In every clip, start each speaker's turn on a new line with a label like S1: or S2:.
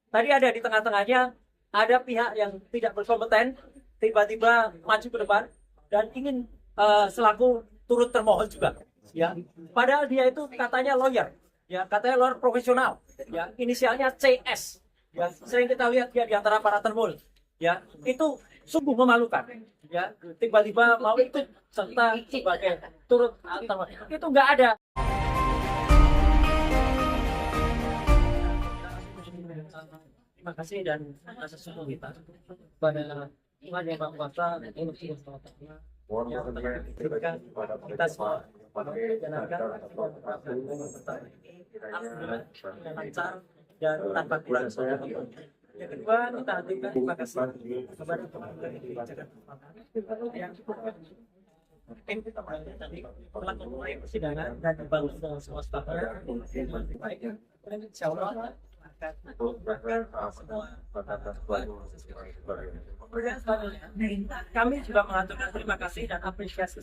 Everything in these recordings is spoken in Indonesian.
S1: tadi ada di tengah-tengahnya, ada pihak yang tidak berkompeten tiba-tiba maju ke depan dan ingin selaku turut termohon juga, ya. Padahal dia itu katanya lawyer, ya, katanya lawyer profesional, ya, inisialnya CS, ya. Sering kita lihat dia di antara para termul, ya. Itu sungguh memalukan, ya. Tiba-tiba mau ikut serta sebagai turut termohon, itu nggak ada. Terima kasih dan rasa syukur kita pada Tuhan yang Maha Kuasa untuk yang berikan kita semua menjalankan dengan lancar dan tanpa kurang. Yang kedua, kita hadirkan terima kasih kepada teman-teman di Jakarta yang mungkin kita tadi telah memulai persidangan dan dibangun dengan semua stafnya baik, dan insya Allah kami juga mengaturkan terima kasih dan apresiasi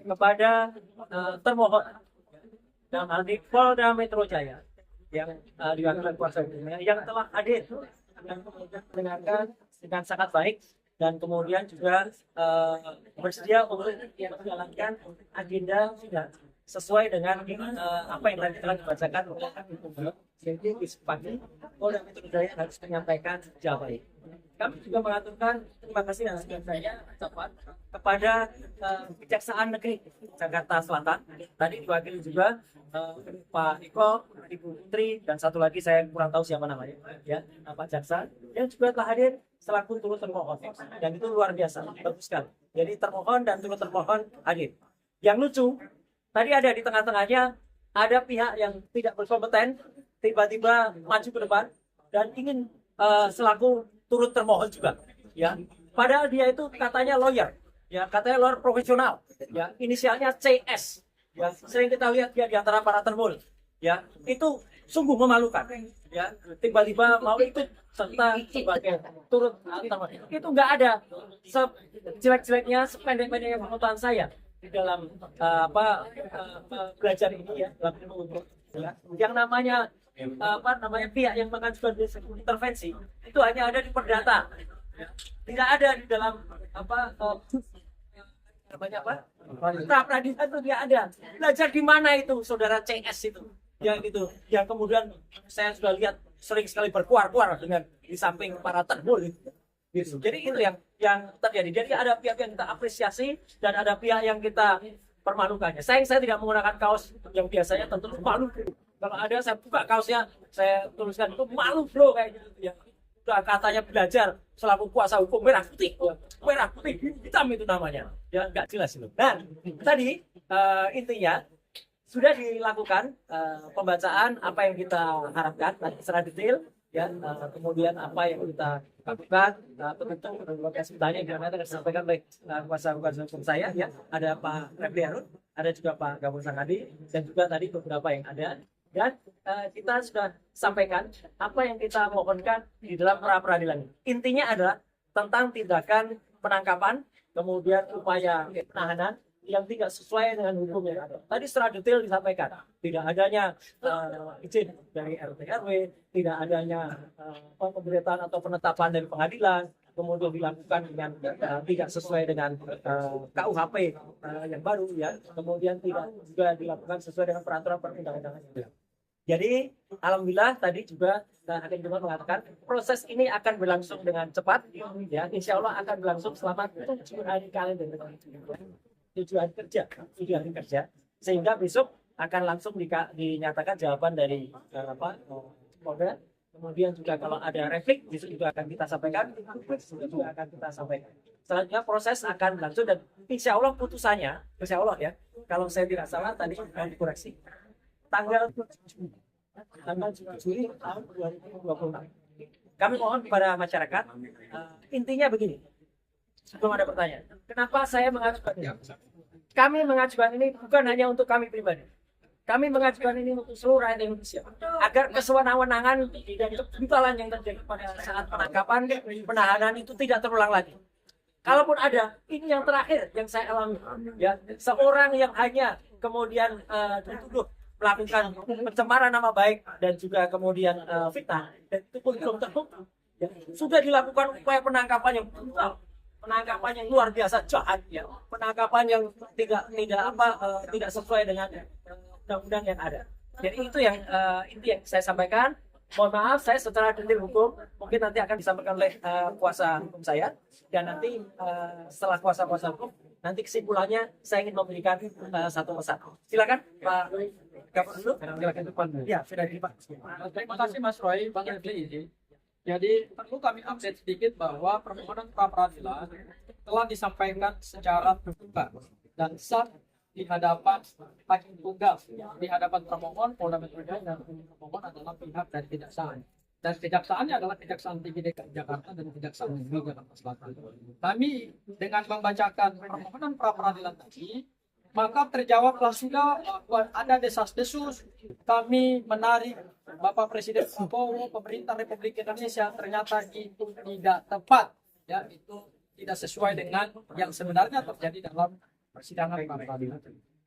S1: kepada termohon dalam hal ini Polda Metro Jaya yang diwakilkan kuasa hukumnya yang telah hadir dan kemudian mendengarkan dengan sangat baik dan kemudian juga bersedia untuk menjalankan agenda sidang sesuai dengan apa yang tadi telah dibacakan oleh Hakim. Jadi besok pagi Polda Metro Jaya harus menyampaikan jawaban. Kami juga mengaturkan terima kasih dan saya ucapkan kepada Kejaksaan Negeri Jakarta Selatan. Tadi diwakili juga Pak Iko, Ibu Putri, dan satu lagi saya kurang tahu siapa namanya, ya, Pak Jaksa, yang juga telah hadir selaku turut termohon. Dan itu luar biasa, bagus sekali. Jadi termohon dan turut termohon hadir. Yang lucu, tadi ada di tengah-tengahnya ada pihak yang tidak berkompeten tiba-tiba maju ke depan dan ingin selaku turut termohon juga, ya. Padahal dia itu katanya lawyer, ya, katanya lawyer profesional, ya, inisialnya CS, ya. Sering kita lihat dia di antara para termul, ya. Itu sungguh memalukan, ya. Tiba-tiba mau ikut serta sebagai turut termohon. Itu nggak ada. Sejelek-jeleknya, sependek-pendeknya pengetahuan saya di dalam belajar ini, ya, dalam ilmu hukum, ya. Yang namanya pihak yang mengajukan intervensi itu hanya ada di perdata, tidak ada di dalam pra peradilan. Itu dia ada. Belajar di mana itu saudara CS itu, yang kemudian saya sudah lihat sering sekali berkuar-kuar dengan di samping para termul gitu. Jadi itu yang terjadi. Jadi ada pihak yang kita apresiasi dan ada pihak yang kita permalukannya. Saya tidak menggunakan kaos yang biasanya tentu malu. Kalau ada saya buka kaosnya, saya tuliskan itu malu bro kayak gitu, ya. Udah katanya belajar selaku kuasa hukum merah putih hitam itu namanya, ya, nggak jelas itu. Nah tadi intinya sudah dilakukan pembacaan apa yang kita harapkan secara detail, ya. Kemudian apa yang kita lakukan tentu lokasi tanya yang akan disampaikan oleh kuasa hukum saya, ya. Ada Pak Refli Harun, ada juga Pak Gabung Sangadi, dan juga tadi beberapa yang ada. Dan kita sudah sampaikan apa yang kita mohonkan di dalam pra peradilan. Intinya adalah tentang tindakan penangkapan, kemudian upaya penahanan yang tidak sesuai dengan hukum yang ada. Tadi secara detail disampaikan, tidak adanya izin dari RT RW, tidak adanya pemberitaan atau penetapan dari pengadilan, kemudian dilakukan dengan tidak sesuai dengan KUHP yang baru, ya. Kemudian tidak juga dilakukan sesuai dengan peraturan perundang-undangan yang ada. Jadi alhamdulillah tadi juga Hakim juga mengatakan proses ini akan berlangsung dengan cepat, ya. Insya Allah akan berlangsung selama 7 hari kalender, 7 hari kerja, sehingga besok akan langsung dinyatakan jawaban dari Polda. Kemudian juga kalau ada replik besok juga akan kita sampaikan, Selanjutnya proses akan berlangsung dan insya Allah putusannya, insya Allah, ya, kalau saya tidak salah tadi akan dikoreksi tanggal 7 Juli tahun 2026. Kami mohon kepada masyarakat, intinya begini, sebelum ada pertanyaan, kenapa saya mengajukan ini? Kami mengajukan ini bukan hanya untuk kami pribadi. Kami mengajukan ini untuk seluruh rakyat Indonesia agar kesewenang-wenangan dan kebrutalan yang terjadi pada saat penangkapan, penahanan itu tidak terulang lagi. Kalaupun ada, ini yang terakhir yang saya alami, ya. Seorang yang hanya kemudian dituduh melakukan pencemaran nama baik dan juga kemudian fitnah, dan itu pun belum terbukti. Ya, sudah dilakukan upaya penangkapan yang brutal, penangkapan yang luar biasa jahat, ya, penangkapan yang tidak sesuai dengan undang-undang yang ada. Jadi itu yang inti yang saya sampaikan. Mohon maaf, saya secara detail hukum mungkin nanti akan disampaikan oleh kuasa hukum saya, dan nanti setelah kuasa hukum nanti kesimpulannya saya ingin memberikan satu persatu. Silakan Pak Gafur dulu. Silakan depan. Ya, sudah di Pak.
S2: Terima kasih Mas Roy, Bang Refli. Jadi perlu kami update sedikit bahwa permohonan pra peradilan telah disampaikan secara terbuka dan sah di hadapan hakim tunggal, di hadapan termohon Polda Metro Jaya, dan termohon adalah pihak dari kejaksaan. Dan kejaksaannya adalah Kejaksaan Tinggi DKI Jakarta dan Kejaksaan Negeri Jakarta Selatan. Kami dengan membacakan permohonan pra peradilan tadi, maka terjawablah sudah bahwa ada desas-desus kami menarik Bapak Presiden Prabowo, pemerintah Republik Indonesia, ternyata itu tidak tepat, ya, itu tidak sesuai dengan yang sebenarnya terjadi dalam persidangan pra peradilan.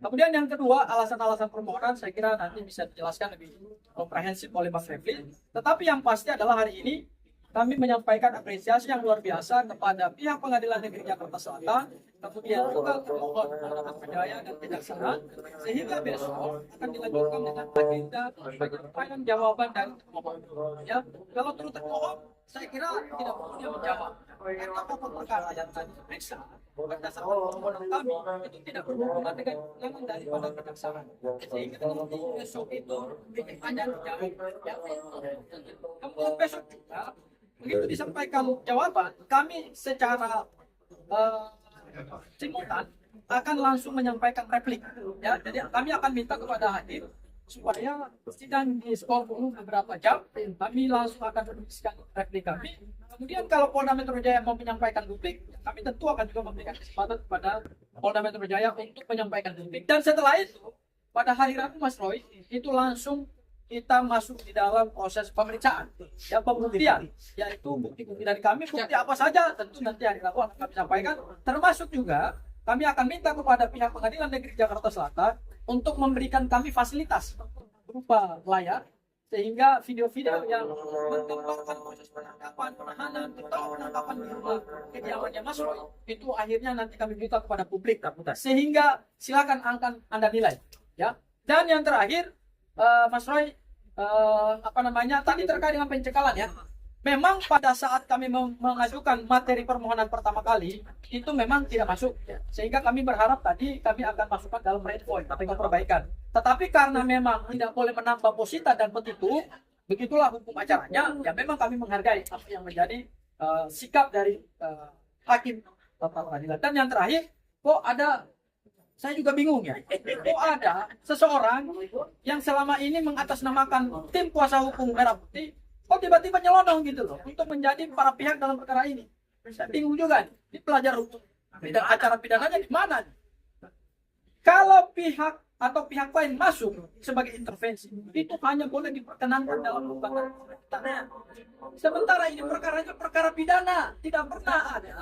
S2: Kemudian yang kedua, alasan-alasan permohonan saya kira nanti bisa dijelaskan lebih komprehensif oleh Mas Refli. Tetapi yang pasti adalah hari ini kami menyampaikan apresiasi yang luar biasa kepada pihak Pengadilan Negeri Jakarta Selatan, kemudian juga termohon Polda Metro Jaya dan Kejaksaan, sehingga besok akan dilanjutkan dengan agenda penyampaian jawaban dari termohon. Ya, kalau turut termohon, saya kira tidak perlu dia menjawab, karena pokok perkara yang tadi diperiksa berdasarkan permohonan kami itu tidak berhubungan dengan keterangan daripada kejaksaan, sehingga nanti besok itu hanya dijawab. Ya. Kemudian besok juga begitu disampaikan jawaban, kami secara simultan akan langsung menyampaikan replik. Ya, jadi kami akan minta kepada hakim supaya sidang di skor dulu beberapa jam, kami langsung akan menuliskan replik kami. Kemudian kalau Polda Metro Jaya mau menyampaikan duplik, kami tentu akan juga memberikan kesempatan kepada Polda Metro Jaya untuk menyampaikan duplik. Dan setelah itu, pada hari Rabu Mas Roy, itu langsung kita masuk di dalam proses pemeriksaan, ya, pembuktian, yaitu bukti-bukti dari kami, bukti apa saja tentu nanti hari Rabu akan kami sampaikan, termasuk juga kami akan minta kepada pihak Pengadilan Negeri Jakarta Selatan untuk memberikan kami fasilitas berupa layar, sehingga video-video yang menggambarkan proses penangkapan, penahanan, terutama penangkapan di rumah kediamannya Mas Roy, itu akhirnya nanti kami minta kepada publik, sehingga silakan Anda nilai, ya. Dan yang terakhir, Mas Roy, tadi terkait dengan pencekalan, ya. Memang pada saat kami mengajukan materi permohonan pertama kali, itu memang tidak masuk, ya. Sehingga kami berharap tadi kami akan masukkan dalam red point atau perbaikan. Tetapi karena memang tidak boleh menambah posita dan petitum, begitulah hukum acaranya, ya memang kami menghargai apa yang menjadi sikap dari hakim pra peradilan. Dan yang terakhir, kok ada, saya juga bingung, ya, kok ada seseorang yang selama ini mengatasnamakan tim kuasa hukum Merah Putih, kok tiba-tiba nyelonong gitu loh untuk menjadi para pihak dalam perkara ini. Saya bingung juga, ini pelajar hukum, acara pidananya di mana? Kalau pihak atau pihak lain masuk sebagai intervensi, itu hanya boleh diperkenankan dalam gugatan. Sementara ini perkaranya perkara pidana, tidak pernah ada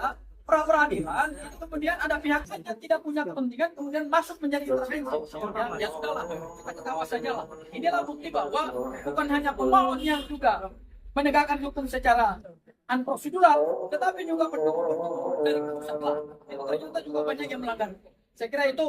S2: pra peradilan, kemudian ada pihak lain yang tidak punya kepentingan kemudian masuk menjadi intervensi. Ya sudahlah, kita ketawa saja lah. Inilah bukti bahwa bukan hanya pemohon yang juga menegakkan hukum secara unprosedural, tetapi juga pendukung dari pusat lah. Itu ternyata juga banyak yang melanggar. Saya kira itu.